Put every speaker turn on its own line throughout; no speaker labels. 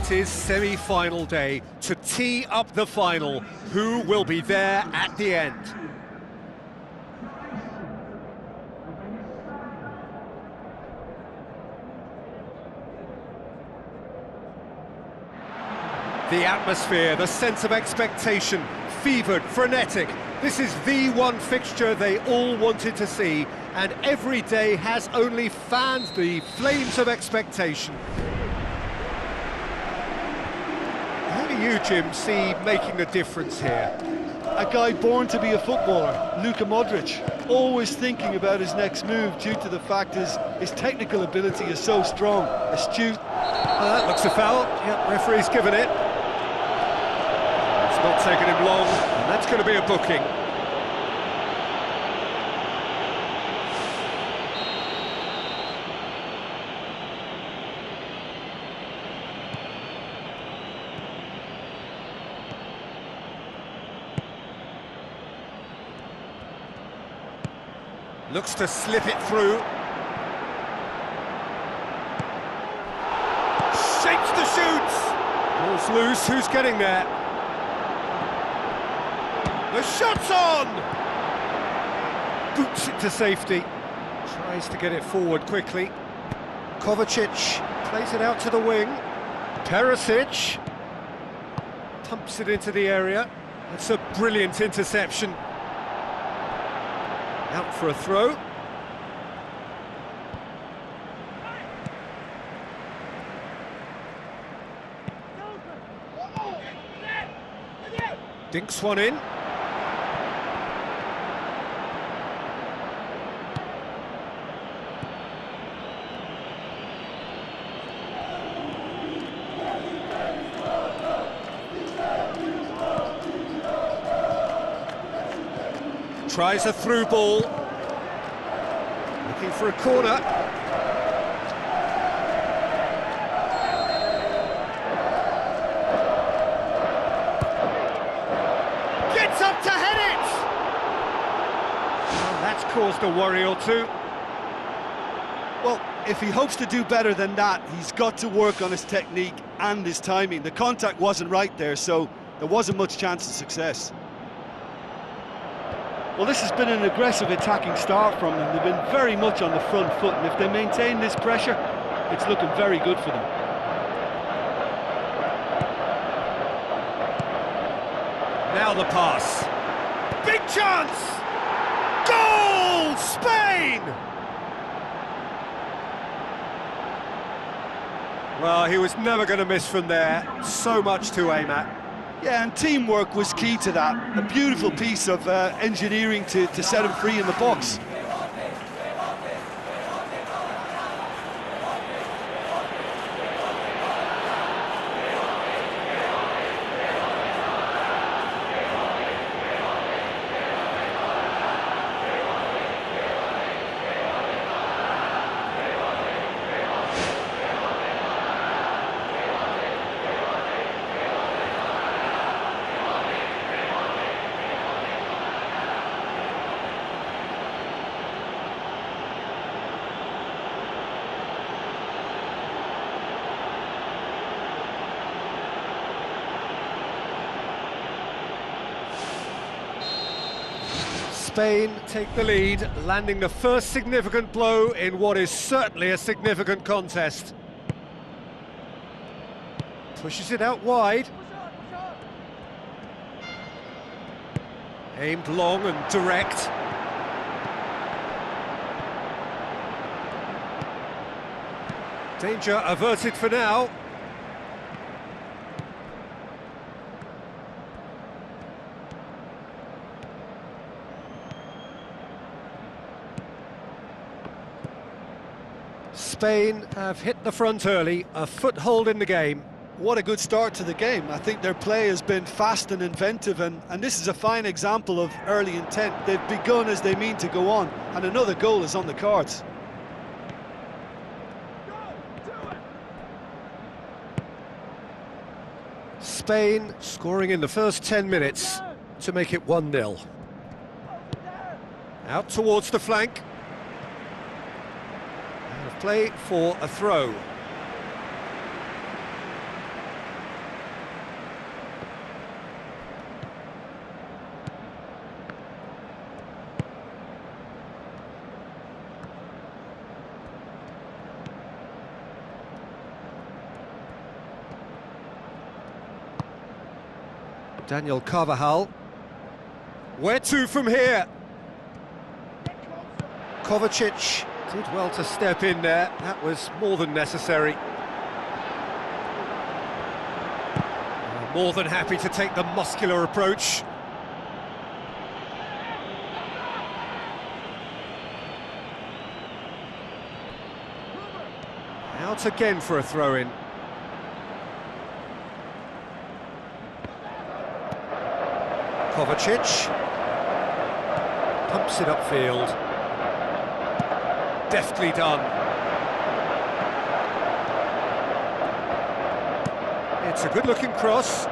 It is semi-final day to tee up the final. Who will be there at the end? The atmosphere, the sense of expectation, fevered, frenetic. This is the one fixture they all wanted to see, and every day has only fanned the flames of expectation. How do you, Jim, see making the difference here?
A guy born to be a footballer, Luka Modric, always thinking about his next move due to the fact his technical ability is so strong, astute.
That looks a foul. Yep, referee's given it. It's not taken him long, and that's going to be a booking. Looks to slip it through. Shapes the shoots. Ball's loose, who's getting there? The shot's on! Boots it to safety. Tries to get it forward quickly. Kovacic plays it out to the wing. Perisic pumps it into the area. That's a brilliant interception. Out for a throw. Dinks one in. Tries a through ball. Looking for a corner. Gets up to head it! Well, that's caused a worry or two.
Well, if he hopes to do better than that, he's got to work on his technique and his timing. The contact wasn't right there, so there wasn't much chance of success. Well, this has been an aggressive attacking start from them. They've been very much on the front foot, and if they maintain this pressure, it's looking very good for them.
Now the pass. Big chance! Goal! Spain! Well, he was never going to miss from there. So much to aim at.
Yeah, and teamwork was key to that. A beautiful piece of engineering to set him free in the box.
Spain take the lead, landing the first significant blow in what is certainly a significant contest. Pushes it out wide. Aimed long and direct. Danger averted for now. Spain have hit the front early, a foothold in the game.
What a good start to the game. I think their play has been fast and inventive, and this is a fine example of early intent. They've begun as they mean to go on, and another goal is on the cards.
Spain scoring in the first 10 minutes to make it 1-0. Out towards the flank. Out of play for a throw. Daniel Carvajal. Where to from here? Kovacic did well to step in there. That was more than necessary. More than happy to take the muscular approach. Out again for a throw-in. Kovacic pumps it upfield. Deftly done. It's a good-looking cross.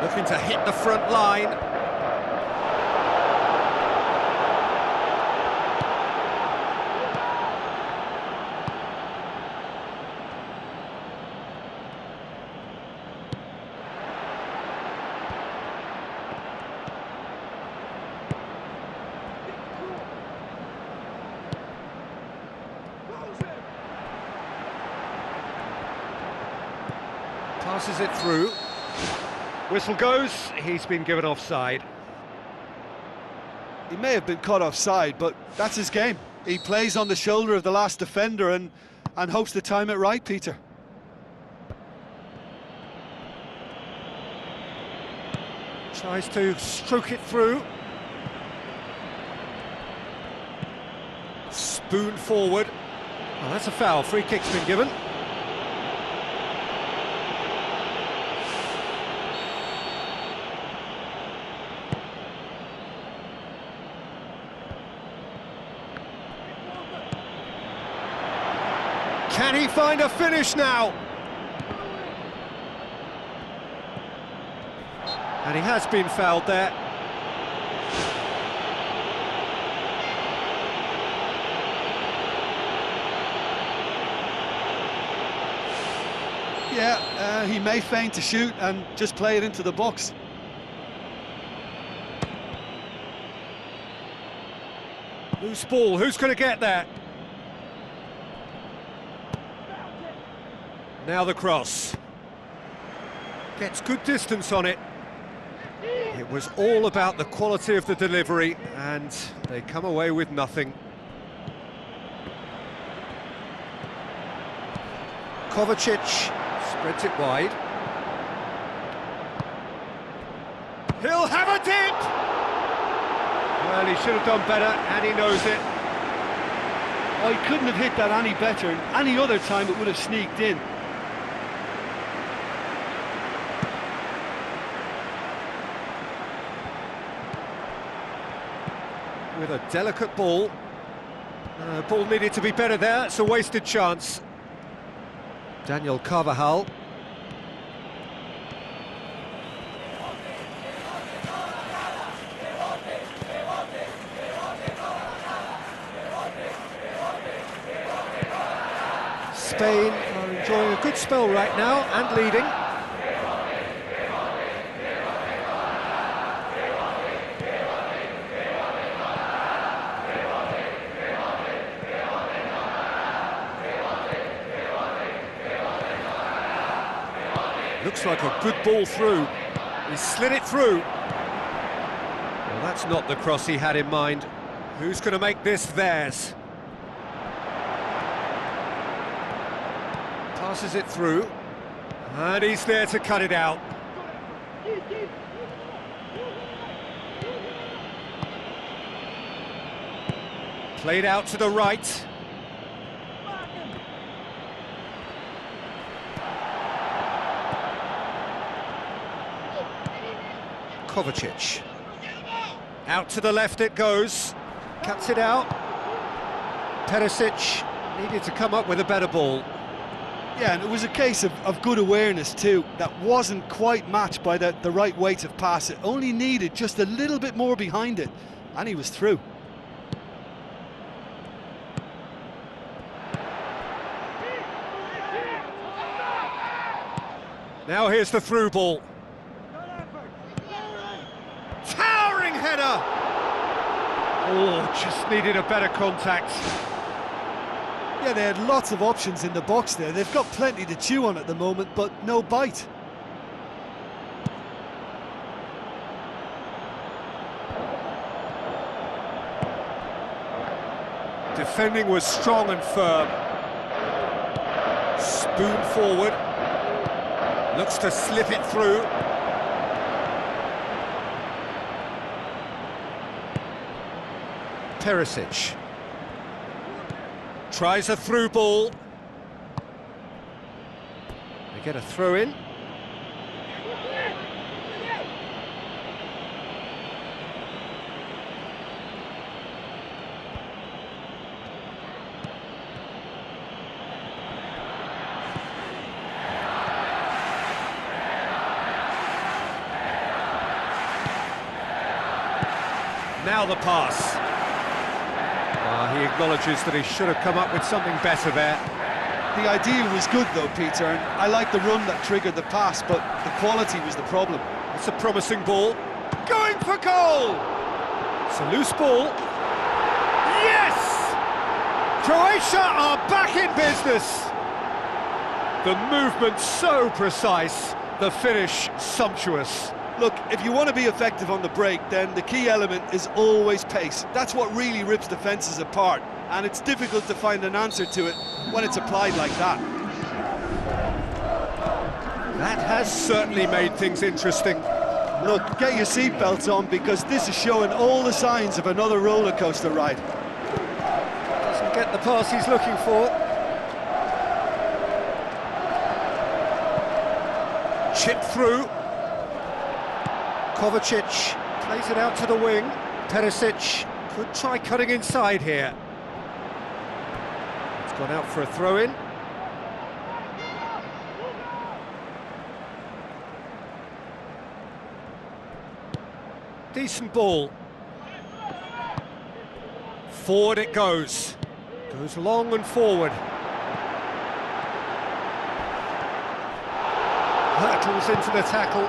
Looking to hit the front line. Passes it through. Whistle goes, he's been given offside.
He may have been caught offside, but that's his game. He plays on the shoulder of the last defender and hopes to time it right, Peter.
Tries to stroke it through. Spoon forward. Oh, that's a foul. Free kick's been given. Can he find a finish now? And he has been fouled there.
Yeah, he may feign to shoot and just play it into the box.
Loose ball, who's going to get that? Now the cross. Gets good distance on it. It was all about the quality of the delivery, and they come away with nothing. Kovacic spreads it wide. He'll have a dip! Well, he should have done better, and he knows it.
Oh, he couldn't have hit that any better. Any other time it would have sneaked in.
With a delicate ball. Ball needed to be better there, it's a wasted chance. Daniel Carvajal. Spain are enjoying a good spell right now and leading. Looks like a good ball through. He slid it through. Well, that's not the cross he had in mind. Who's going to make this theirs? Passes it through. And he's there to cut it out. Played out to the right. Kovacic. Out to the left it goes. Cuts it out. Perisic needed to come up with a better ball.
Yeah, and it was a case of good awareness too. That wasn't quite matched by the right weight of pass. It only needed just a little bit more behind it, and he was through.
Now here's the through ball. Towering header! Oh, just needed a better contact.
Yeah, they had lots of options in the box there. They've got plenty to chew on at the moment, but no bite.
defending was strong and firm. Spoon forward. Looks to slip it through. Perisic. Tries a through ball. They get a throw in. Now the pass. He acknowledges that he should have come up with something better there.
The idea was good though, Peter, and I like the run that triggered the pass, but the quality was the problem.
It's a promising ball. Going for goal! It's a loose ball. Yes! Croatia are back in business! The movement so precise, the finish sumptuous.
Look, if you want to be effective on the break, then the key element is always pace. That's what really rips defences apart, and it's difficult to find an answer to it when it's applied like that.
That has certainly made things interesting.
Look, get your seatbelts on, because this is showing all the signs of another roller coaster ride.
Doesn't get the pass he's looking for. Chip through. Kovacic plays it out to the wing. Perisic could try cutting inside here. It's gone out for a throw-in. Decent ball. Forward it goes. Goes long and forward. Hurtles into the tackle.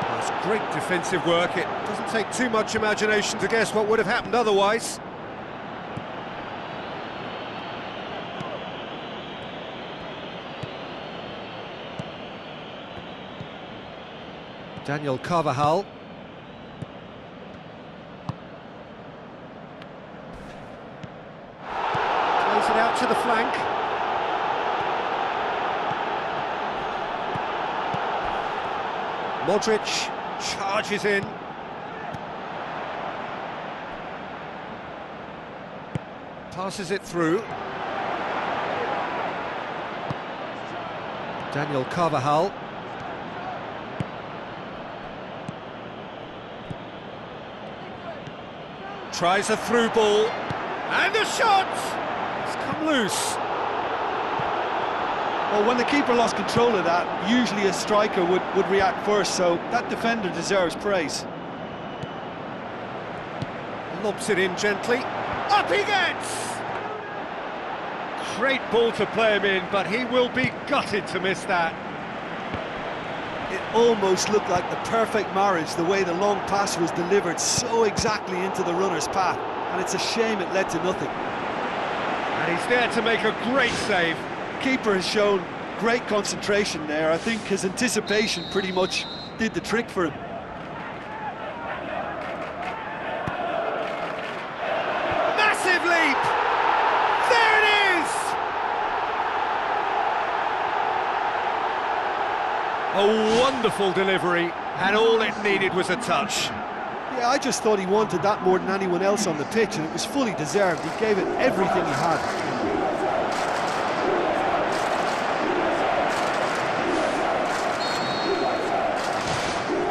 That's great defensive work. It doesn't take too much imagination to guess what would have happened otherwise. Daniel Carvajal. Plays it out to the flank. Modric charges in. Passes it through. Daniel Carvajal. Tries a through ball. And a shot! It's come loose.
Well, when the keeper lost control of that, usually a striker would react first, so that defender deserves praise.
Lobs it in gently. Up he gets! Great ball to play him in, but he will be gutted to miss that.
It almost looked like the perfect marriage, the way the long pass was delivered so exactly into the runner's path, and it's a shame it led to nothing.
And he's there to make a great save.
Keeper has shown great concentration there. I think his anticipation pretty much did the trick for him.
Massive leap! There it is! A wonderful delivery, and all it needed was a touch.
Yeah, I just thought he wanted that more than anyone else on the pitch, and it was fully deserved. He gave it everything he had.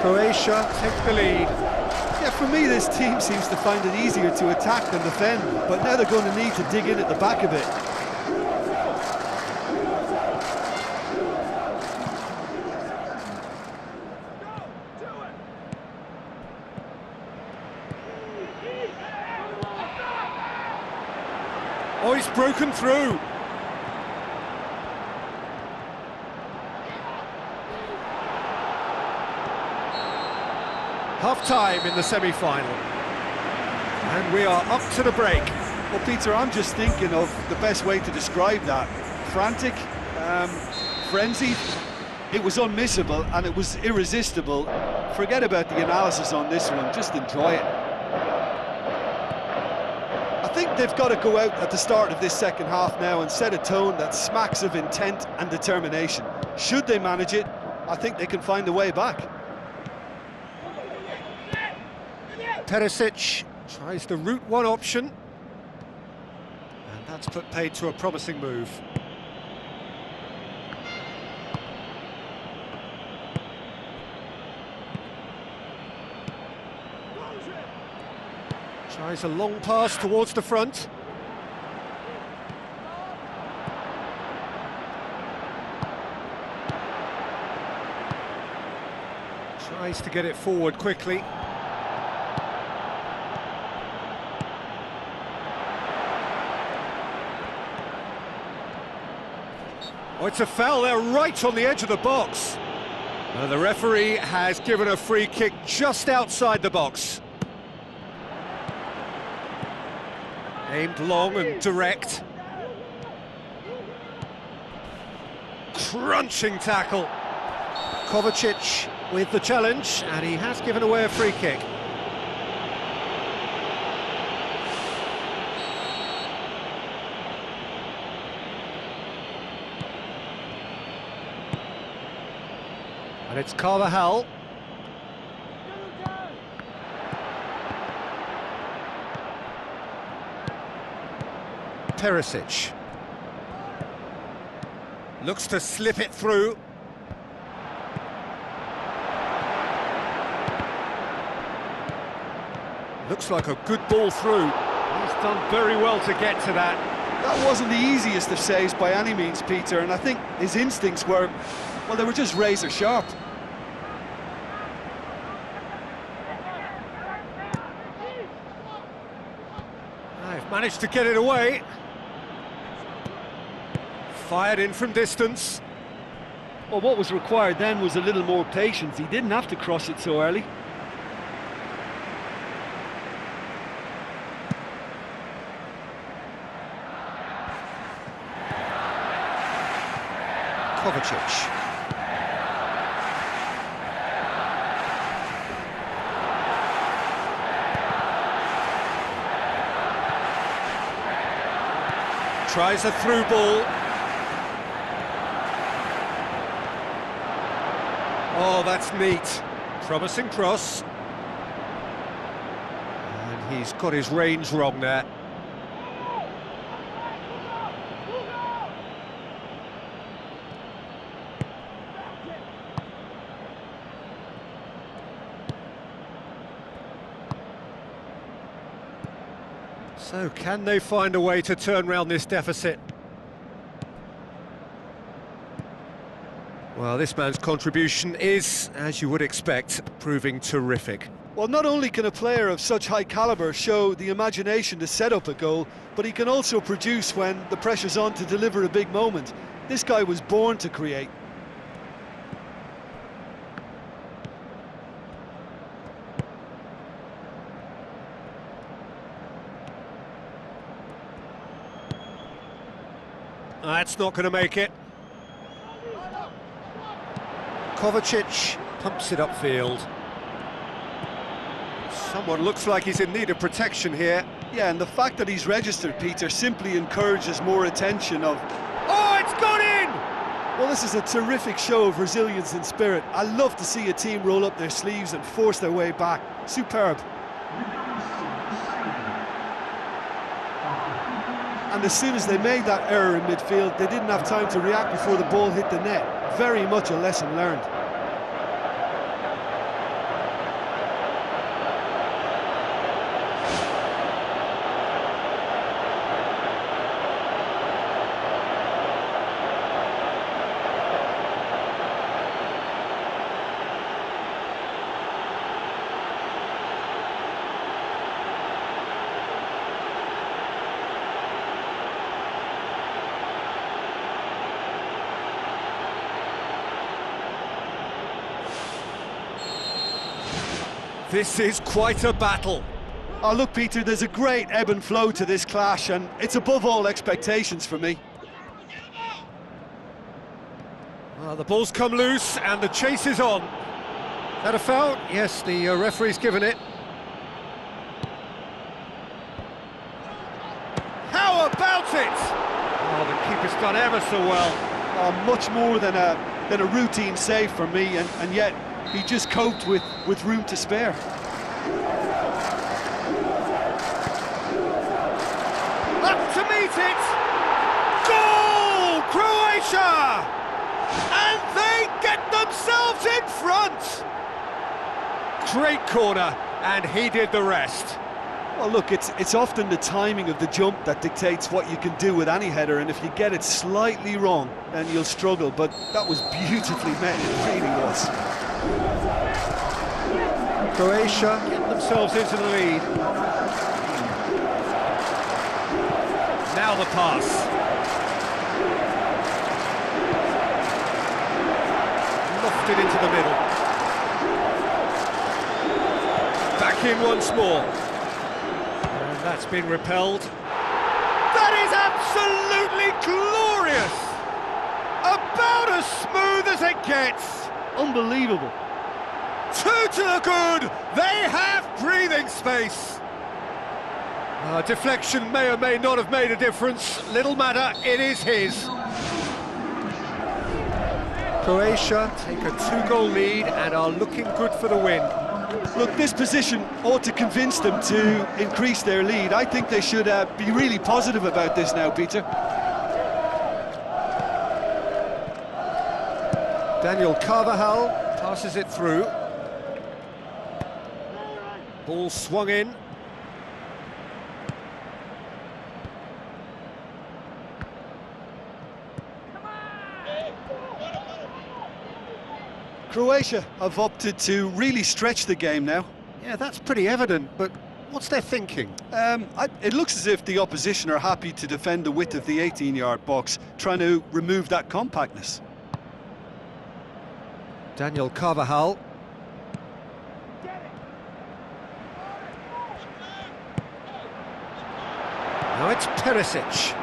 Croatia take the lead.
Yeah, for me, this team seems to find it easier to attack than defend, but now they're going to need to dig in at the back of it.
Oh, he's broken through. Half-time in the semi-final. And we are up to the break.
Well, Peter, I'm just thinking of the best way to describe that. Frantic, frenzied. It was unmissable and it was irresistible. Forget about the analysis on this one, just enjoy it. I think They've got to go out at the start of this second half now and set a tone that smacks of intent and determination. Should they manage it, I think they can find a way back.
Perisic tries the route one option. And that's put paid to a promising move. Tries a long pass towards the front. Tries to get it forward quickly. Oh, it's a foul there right on the edge of the box. The referee has given a free kick just outside the box. Aimed long and direct. Crunching tackle. Kovacic with the challenge, and he has given away a free kick. And it's Carvajal. Perisic. Looks to slip it through. Looks like a good ball through. He's done very well to get to that.
That wasn't the easiest of saves by any means, Peter, and I think his instincts were, well, they were just razor sharp.
They've managed to get it away. Fired in from distance.
Well, what was required then was a little more patience. He didn't have to cross it so early.
Kovacic. Tries a through ball. Oh, that's neat. Promising cross. And he's got his range wrong there. So, can they find a way to turn round this deficit? Well, this man's contribution is, as you would expect, proving terrific.
Well, not only can a player of such high calibre show the imagination to set up a goal, but he can also produce when the pressure's on to deliver a big moment. This guy was born to create.
That's not going to make it. Kovacic pumps it upfield. Someone looks like he's in need of protection here.
Yeah, and the fact that he's registered, Peter, simply encourages more attention of...
Oh, it's gone in!
Well, this is a terrific show of resilience and spirit. I love to see a team roll up their sleeves and force their way back. Superb. And as soon as they made that error in midfield, they didn't have time to react before the ball hit the net. Very much a lesson learned.
This is quite a battle.
Oh, look, Peter, there's a great ebb and flow to this clash, and it's above all expectations for me.
Well, the ball's come loose, and the chase is on. Is that a foul? Yes, the referee's given it. done ever so well.
Much more than a routine save for me, and yet he just coped with room to spare.
Up to meet it! Goal! Croatia! And they get themselves in front! Great corner, and he did the rest.
Well, look, it's often the timing of the jump that dictates what you can do with any header, and if you get it slightly wrong, then you'll struggle, but that was beautifully met, it really was.
Croatia get themselves into the lead. Now the pass. Lofted into the middle. Back in once more. And that's been repelled. That is absolutely glorious! About as smooth as it gets.
Unbelievable.
Two to the good. They have breathing space. Deflection may or may not have made a difference. Little matter, it is his. Croatia take a two-goal lead and are looking good for the win.
Look, this position ought to convince them to increase their lead. I think they should be really positive about this now, Peter.
Daniel Carvajal passes it through. Ball swung in.
Croatia have opted to really stretch the game now.
Yeah, that's pretty evident, but what's their thinking?
It looks as if the opposition are happy to defend the width of the 18-yard box, trying to remove that compactness.
Daniel Carvajal. Now it's Perisic.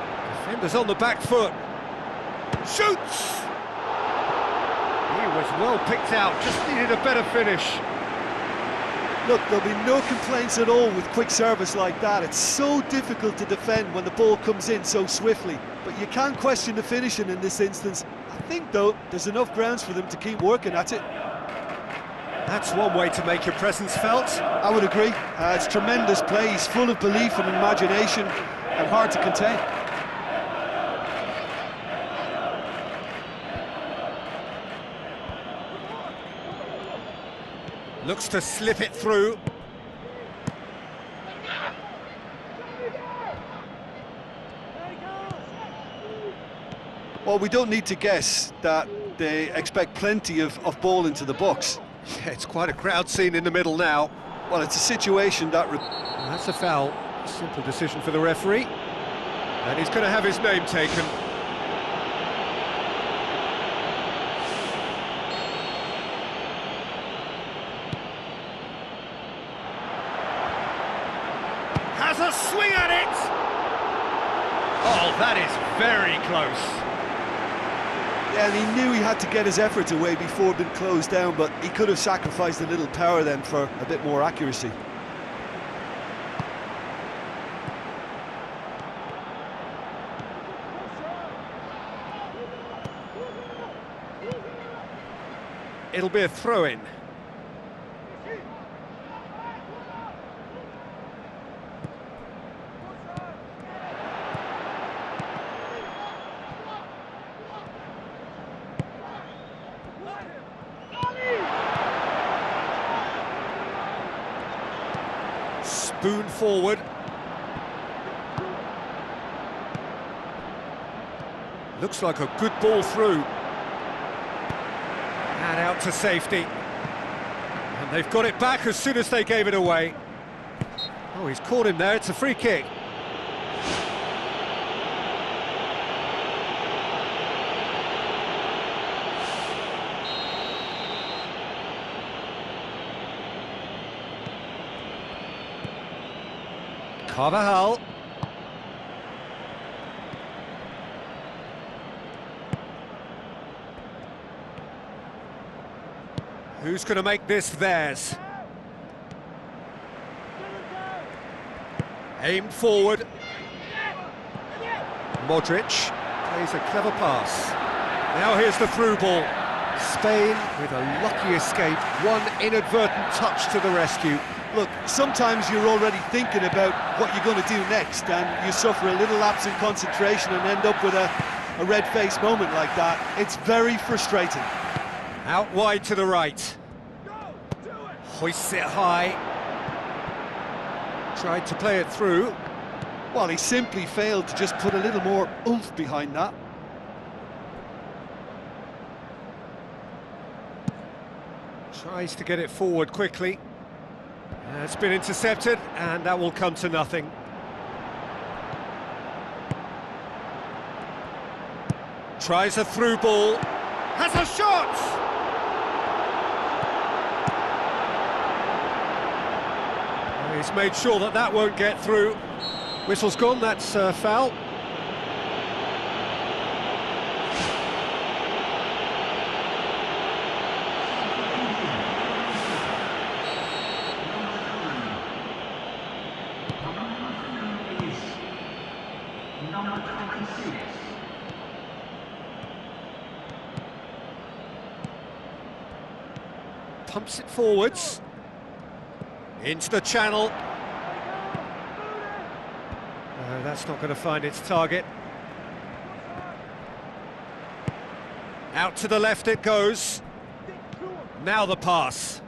Defenders on the back foot. Shoots! He was well picked out, just needed a better finish.
Look, there'll be no complaints at all with quick service like that. It's so difficult to defend when the ball comes in so swiftly. But you can't question the finishing in this instance. I think, though, there's enough grounds for them to keep working at it.
That's one way to make your presence felt.
I would agree. It's tremendous play. He's full of belief and imagination and hard to contain.
Looks to slip it through.
Well, we don't need to guess that they expect plenty of ball into the box.
Yeah, it's quite a crowd scene in the middle now.
Well, it's a situation that...
That's a foul. Simple decision for the referee. And he's going to have his name taken. Has a swing at it! Oh, that is very close.
Yeah, and he knew he had to get his efforts away before being closed down, but he could have sacrificed a little power then for a bit more accuracy.
It'll be a throw-in. Spoon forward. Looks like a good ball through. And out to safety. And they've got it back as soon as they gave it away. Oh, he's caught him there, it's a free kick. Carvajal. Who's going to make this theirs? Aimed forward. Modric Plays a clever pass. Now here's the through ball. Spain with a lucky escape, one inadvertent touch to the rescue.
Look, sometimes you're already thinking about what you're going to do next, and you suffer a little lapse in concentration and end up with a red-faced moment like that. It's very frustrating.
Out wide to the right. Hoists it high. Tried to play it through.
Well, he simply failed to just put a little more oomph behind that.
Tries to get it forward quickly. It's been intercepted, and that will come to nothing. Tries a through ball. Has a shot! He's made sure that that won't get through. Whistle's gone, that's foul. Pumps it forwards. Into the channel. That's not going to find its target. Out to the left it goes. Now the pass.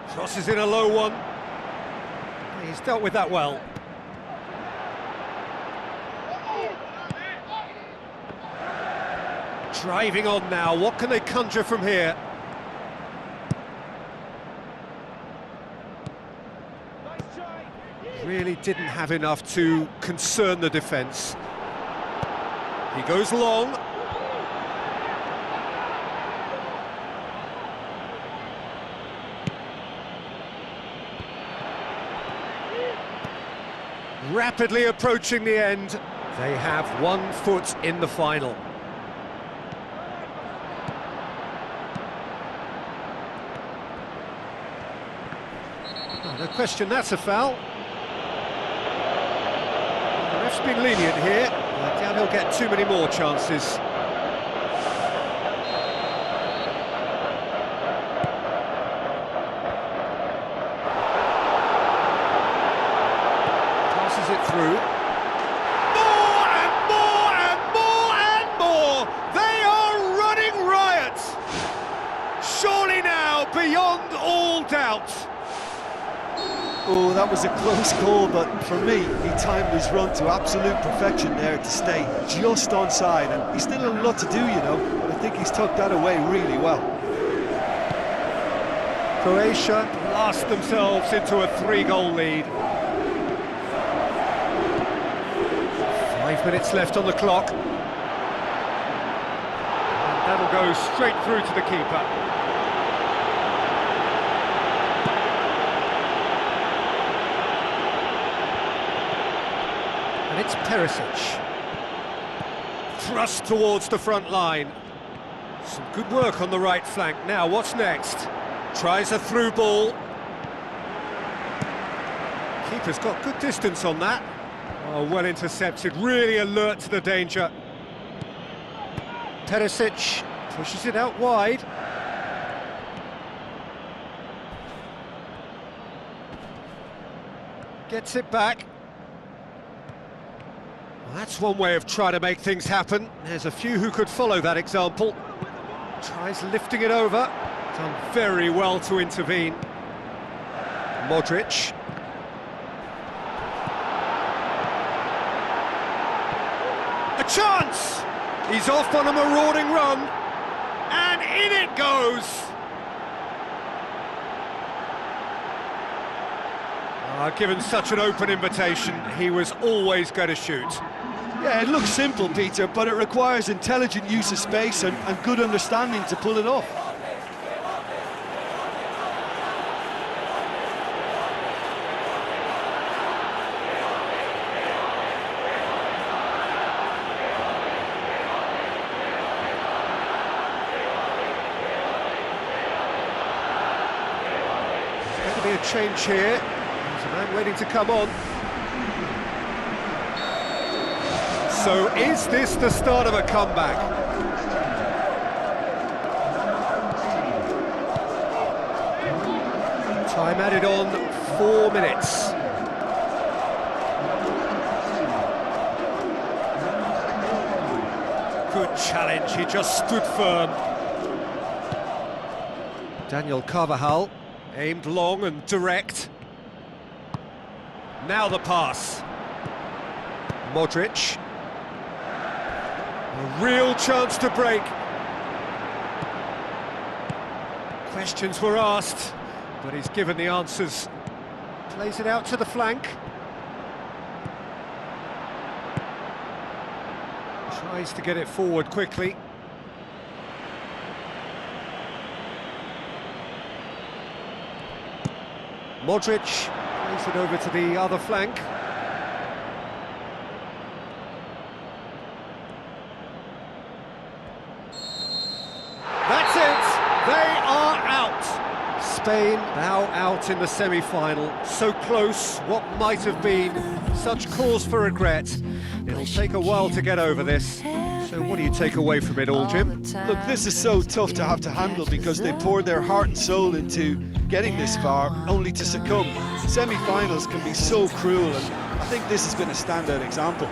Crosses in a low one. He's dealt with that well. Driving on now, what can they conjure from here? Really didn't have enough to concern the defence. He goes long. Rapidly approaching the end. They have 1 foot in the final. Oh, no question, that's a foul. The ref's been lenient here. I doubt he'll get too many more chances. Passes it through. More and more and more and more! They are running riot! Surely now, beyond all doubt.
Oh, that was a close call, but for me, he timed his run to absolute perfection there to stay just onside, and he's still a lot to do, you know, but I think he's tucked that away really well.
Croatia blast themselves into a 3-goal lead. 5 minutes left on the clock. And that'll go straight through to the keeper. And it's Perisic. Thrust towards the front line. Some good work on the right flank. Now, what's next? Tries a through ball. Keeper's got good distance on that. Oh, well intercepted, really alert to the danger. Perisic pushes it out wide. Gets it back. Well, that's one way of trying to make things happen. There's a few who could follow that example. Tries lifting it over. Done very well to intervene. Modric. A chance! He's off on a marauding run. And in it goes! Given such an open invitation, he was always going to shoot.
Yeah, it looks simple, Peter, but it requires intelligent use of space and good understanding to pull it off.
There's going to be a change here. There's a man waiting to come on. So is this the start of a comeback? Time added on, 4 minutes. Good challenge, he just stood firm. Daniel Carvajal, aimed long and direct. Now the pass. Modric. A real chance to break. Questions were asked, but he's given the answers. Plays it out to the flank. Tries to get it forward quickly. Modric plays it over to the other flank. That's it! They are out! Spain now out in the semi-final. So close, what might have been. Such cause for regret. It'll take a while to get over this. So what do you take away from it all, Jim?
Look, this is so tough to have to handle because they poured their heart and soul into getting this far, only to succumb. Semi-finals can be so cruel, and I think this has been a standout example.